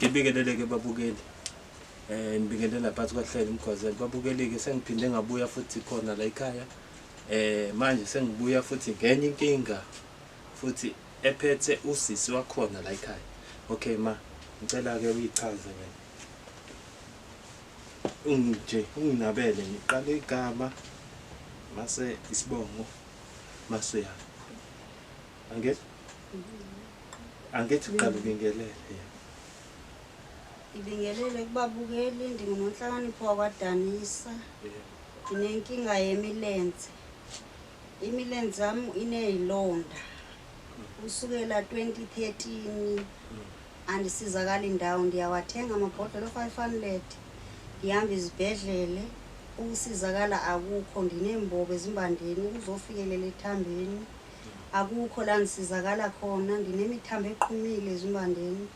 Ngibingelele-ke babukeli. Ngibingelela phansi kwahlelo Mkhwazela. Babukeli-ke sengiphinde ngabuya futhi khona la ekhaya. Manje sengibuya futhi ngenye inkinga futhi ephethe usisi wakhona la ekhaya. Okay ma, ngicela-ke uyichaze wena. Unginabele ngiqale igama mase isibongo mase ya. Angithi uqala ubingelele. Ibingelele kubabukeli ndinguNonhlakanipho wakwaDanisa. Nginenkinga yemilenze. Imilenze yami inezilonda. Kusukela 2013 andisizakala indawo ndiyawathenga amabhodlela 500 ngihamba izibhedlele ukusizakala akukho ndinembobo ezimbandeni ukuzofikelela ethambeni akukho la ngisizakala khona ndinemithambo eqhumile ezimbandeni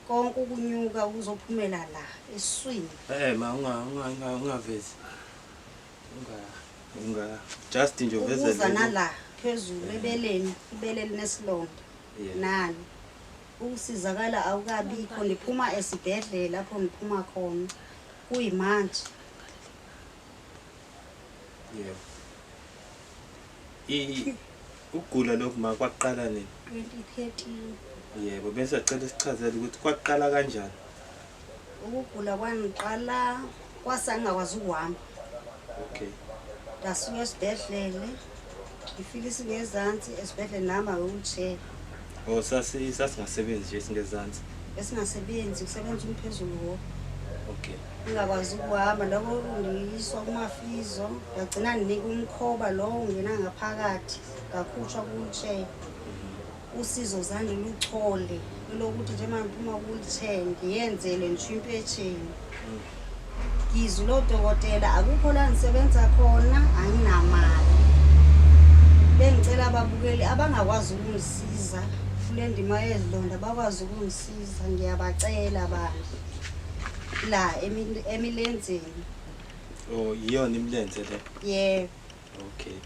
konke ukunyuka ukuzophumela la eswini Ma ungavezi just nje uvezele ukuza nala phezulu ebeleni ibele linesilonda nani ukusizakala awukabikho ndiphuma esibhedlela lapho ngiphuma khona kuyimanje ukugula lokhu makwaqala nini 2013 yebo bese acela isichazele ukuthi kwaqala kanjani ukugula kwangiqala kwasangakwazi ukuhamba okay ndasuka esibhedlele ngifika isingezansi esibhedlele nami wheelchair sasingasebenzi nje singezansi esingasebenzi kusebenza umphezulu wo okay ngingakwazi ukuhamba lokho ngiyiswa kumafizo ngagcina ndinika umkhoba lo ungena ngaphakathi ngakhutshwa ku-wheelchair usizo zande luchole lokuthi nje manje phuma ku-wheelchair ngiyenzele ngisho impesheni ngizwe lo dokotela akukho la ngisebenza khona anginamali bengicela ababukeli abangakwazi ukungisiza kule ndima yezilonda bakwazi ukungisiza ngiyabacela abantu la emilenzeni yiyona imilenze le yebo okay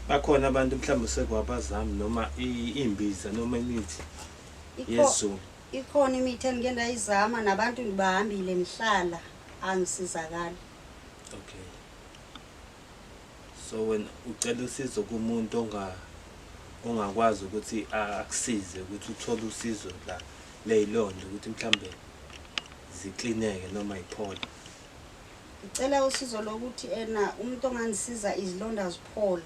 bakhona abantu mhlawumbe sekwabazami noma imbiza noma imithi yesu ikhona imithi engike ndayizama nabantu ngibahambile ngihlala angisizakala okay so wena ucela usizo kumuntu ongakwazi ukuthi akusize ukuthi uthole usizo la leyilonda ukuthi mhlambe ziklineke noma iphole ngicela usizo lokuthi umuntu ongangisiza izilonda ziphole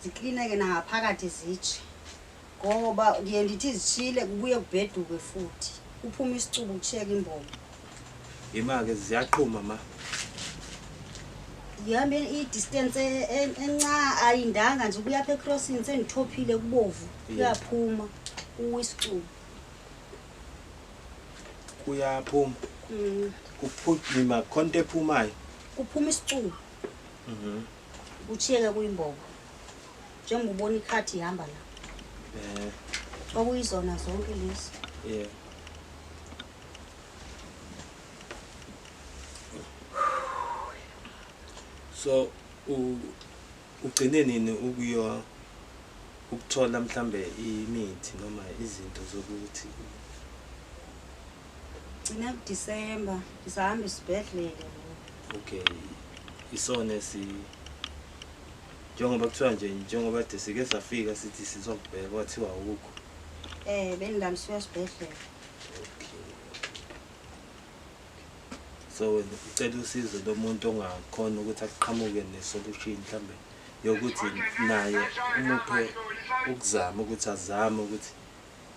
ziklineke nangaphakathi zithi ngoba ngiye ndithi zishile kubuye kubheduke futhi uphuma isicubu kushiyeka imbobo imake ziyaqhuma ma ngihambe i-distance enca ayindanga nje kuya phe crossing sengithophile kubovu kuyaphuma uwisicubu kuyaphuma kuphuma konke ephumayo kuphuma isicubu kuchiyeke kuyimbobo njengoba ubona ikhathi ihamba la okuyizona zonke lezi so ugcine nini ukuthola mhlambe imithi noma izinto zokuthi gcina kuDisemba ngisahamba isibhedlele okay isone njengoba kuthiwa nje njengoba desike safika sithi sizokubheka kwathiwa ukho bengilandisiwe esibhedlele okay so ucela usizo lomuntu ongakhona ukuthi aqhamuke nesolution mhlambe yokuthi naye umuphe ukuzama ukuthi azame ukuthi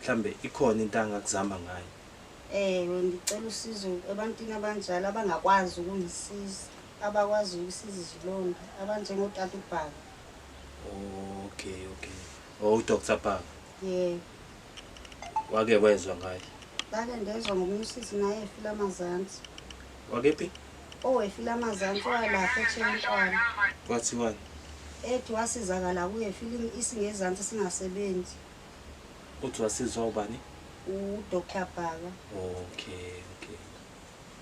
mhlambe ikhona into angakuzama ngayo ngicela usizo ebantwini abanjalo abangakwazi ukungisiza abakwazi ukusiza izilonda abanjengotata uBhaka okay uDr Bhaka wake wezwa ngayo bake ndezwa ngomusisi naye efila amazansi wakephi efila amazansi walapha eChenkwana kwathiwa ethi wasizakala kuye efila isingezansi singasebenzi uthi wasizwa ubani uDr Bhaka okay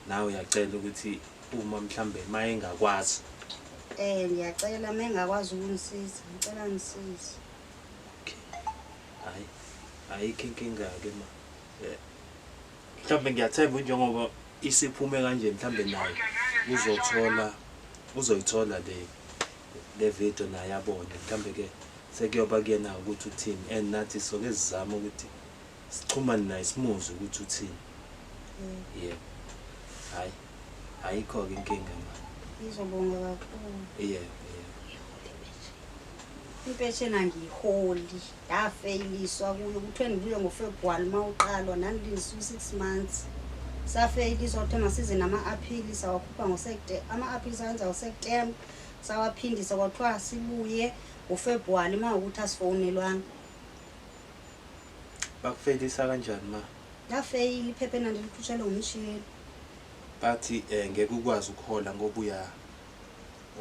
nawe uyacela ukuthi uma mhlambe maye ngakwazi ngiyacela mengakwazi ukungisiza ngicela ngisize hayi ayikho inkinga ke ma mhlawumbe ngiyathemba njengoba isiphume kanje mhlawumbe naye uzoyithola le video naye abone mhlawumbe ke sekuyoba kuyena ukuthi uthini and nathi soke sizama ukuthi sichumane naye simuzwe ukuthi uthini. Yebo hayi ayikho ke inkinga ma. Ngizobonga kakhulu. Yebo Impesheni angiyiholi ndafeyiswa kuyo kuthiwe ndibuye ngoFebruary mawuqalwa nandilindisa 6 months safeyiswa ukuthi masize nama-appeal sawakhupha ama-appeal sawenza ngoSeptember sawaphindisa kwathiwa sibuye ngoFebruary mawukuthi asifonelwanga. bakufeyilisa kanjani ma? Ndafeyila iphepha enandiliphuthelwe ngumshini. Bathi ngeke ukwazi ukuhola ngoba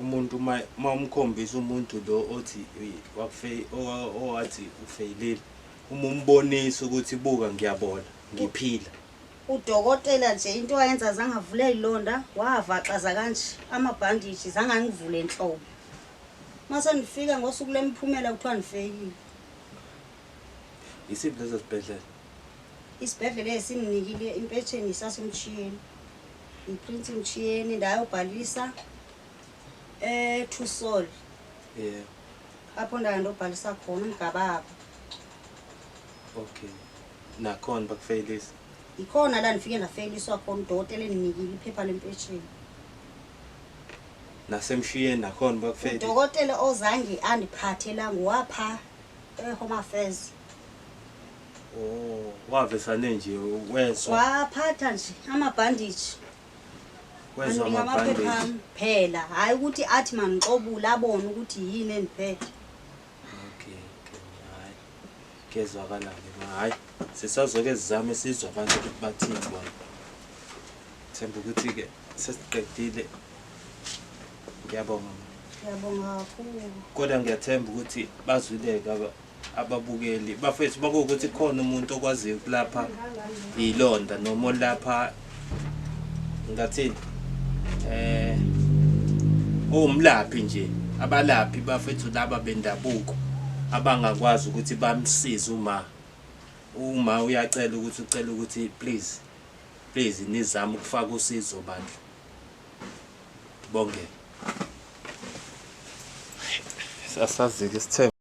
umuntu uma umkhombisa umuntu lo othi owathi ufeyilile uma umbonisa ukuthi buka ngiyabona ngiphila. Udokotela nje into ayenza zange avule izilonda wavaxaza kanje amabhandiji zange angivule enhlobo. Mase ndifika ngosuku lemphumela kuthiwa ndifeyilile. Isiphi leso sibhedlela? Isibhedlela esimnikile impesheni sasemchiyeni. Iprint imchiyeni ndayobhalisa Thusol. Yeah. Apho ndandobhalisa khona umgababa. Okay. Nakhona bakufeyilisa. Ikhona la ndifike ndafeyiswa khona udokotela enginikile iphepha lempesheni. Nasemshiyeni nakhona bakufeyilisa. Udokotela ozange andiphathela ngwapha eHome Affairs. Oh, wavesane nje wezwa. Waphatha nje amabhandiji. Wezwa amabhandiji phela hayi ukuthi athi manixobula abone ukuthi yini endiphethe. Okay. Hayi. Kezwakala ke hayi. Sisazoke sizame sizwe abantu ukuthi bathini bona. Themba ukuthi ke sesiqedile. Ngiyabonga. Ngiyabonga kakhulu. Kodwa ngiyathemba ukuthi bazwileke ababukeli bafethu bakuthi khona umuntu okwaziyo ukulapha ilonda noma olapha ngathini umlaphi nje abalaphi bafethu laba bendabuko abangakwazi ukuthi bamsize uma uyacela ukuthi ucela ukuthi please nizame ukufaka usizo bandla bonke sasazi ke sithemba